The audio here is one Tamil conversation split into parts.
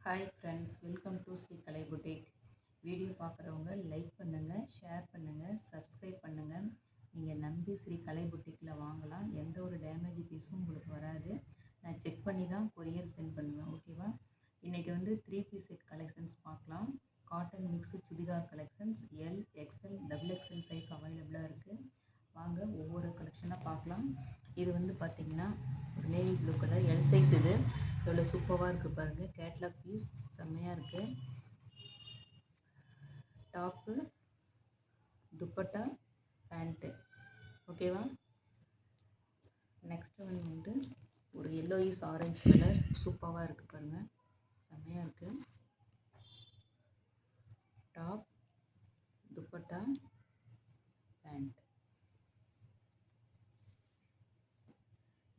Hi friends, welcome to Shri Kalai boutique. Video பார்க்குறவங்க லைக் பண்ணுங்கள், ஷேர் பண்ணுங்கள், சப்ஸ்கிரைப் பண்ணுங்கள். நீங்கள் நம்பி ஸ்ரீ கலை புட்டிக்கில் வாங்கலாம். எந்த ஒரு டேமேஜ் பீஸும் உங்களுக்கு வராது. நான் செக் பண்ணி தான் கொரியர் சென்ட் பண்ணுவேன். ஓகேவா? இன்றைக்கி வந்து 3 பீஸ் செட் கலெக்ஷன்ஸ் பார்க்கலாம். Cotton mix churidar collections L, XL, double XL size அவைலபிளாக இருக்குது. வாங்க ஒவ்வொரு கலெக்ஷனாக பார்க்கலாம். இது வந்து பார்த்திங்கன்னா ஒரு navy blue colour L size. இது எவ்வளோ சூப்பராக இருக்குது பாருங்கள். கேட்லாக் பீஸ் செம்மையாக இருக்குது. Top, dupatta, pant. ஓகேவா? நெக்ஸ்ட்டு வந்து ஒரு எல்லோயிஸ் ஆரஞ்சு கலர் சூப்பராக இருக்குது பாருங்கள். செம்மையாக இருக்குது. Top, dupatta, pant.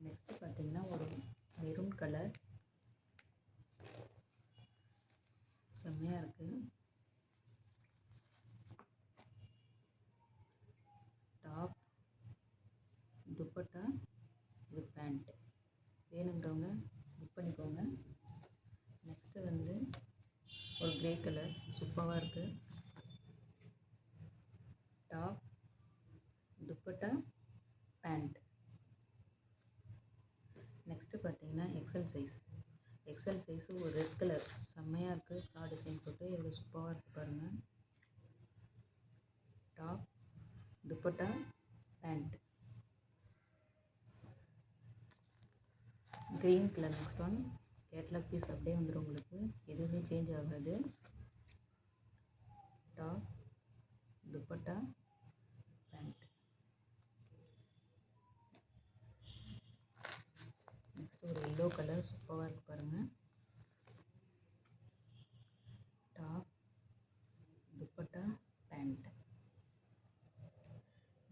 நெக்ஸ்ட்டு பார்த்திங்கன்னா ஒரு மெரூன் கலர் செம்மையாக இருக்குது. Top, dupatta with pant. வேணுங்கிறவங்க புக் பண்ணிக்கோங்க. நெக்ஸ்ட்டு வந்து ஒரு கிரே கலர் சூப்பராக இருக்குது. Top, dupatta, pant. நெக்ஸ்ட்டு பார்த்தீங்கன்னா எக்ஸல் சைஸு ஒரு ரெட் கலர் செம்மையாக இருக்குது. ஃப்ளார் டிசைன் போட்டு எவ்வளோ சூப்பராக இருக்குது பாருங்கள். Top, dupatta, pant. Green colour next one. Catalogue piece அப்படியே வந்துடும் உங்களுக்கு, எதுவுமே சேஞ்ச் ஆகாது. Top, dupatta, pant. நெக்ஸ்ட் ஒரு எல்லோ கலர் சூப்பராக இருக்குது பாருங்கள். Top, dupatta, pant.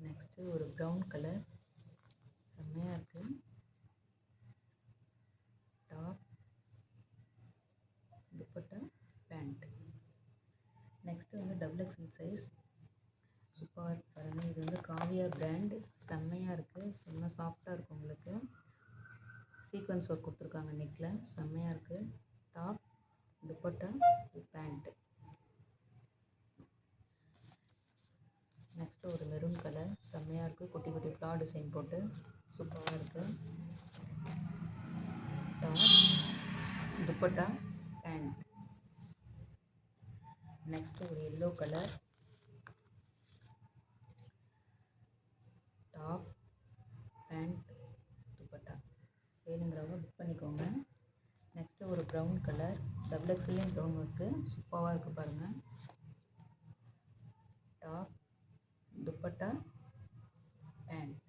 நெக்ஸ்ட்டு ஒரு ப்ரௌன் கலர் செம்மையாக இருக்குது. Top, dupatta, pant. நெக்ஸ்ட்டு வந்து டபுள் எக்ஸ்எல் சைஸ் சூப்பராக இருக்குது பாருங்கள். இது வந்து காவியா பிராண்ட். செம்மையாக இருக்குது. செம்ம சாஃப்டாக இருக்குது உங்களுக்கு. சீக்வன்ஸ் ஒர்க் கொடுத்துருக்காங்க நெக்கில். செம்மையாக இருக்குது. Top, dupatta, pant. நெக்ஸ்ட்டு ஒரு மெரூன் கலர் செம்மையாக இருக்குது. குட்டி குட்டி ஃப்ளார் டிசைன் போட்டு சூப்பராக இருக்குது. Top, dupatta, pant. நெக்ஸ்ட்டு ஒரு yellow colour top, pant, dupatta. வேணுங்கிறவங்க புக் பண்ணிக்கோங்க. நெக்ஸ்ட்டு ஒரு ப்ரௌன் கலர் டபுள் எக்ஸ்எல்லையும் ப்ரௌன் இருக்குது. சூப்பராக இருக்குது பாருங்கள். Top, dupatta, pant.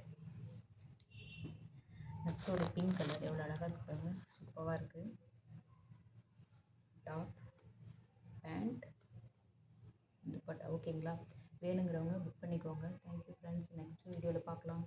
நெக்ஸ்ட் ஒரு பிங்க் கலர் எவ்வளோ அழகாக இருக்குது பாருங்கள். சூப்பராக இருக்குது. Top, pant, dupatta. ஓகேங்களா? வேணுங்கிறவங்க புக் பண்ணிக்கோங்க. Thank you friends. நெக்ஸ்ட் வீடியோவில் பார்க்கலாம்.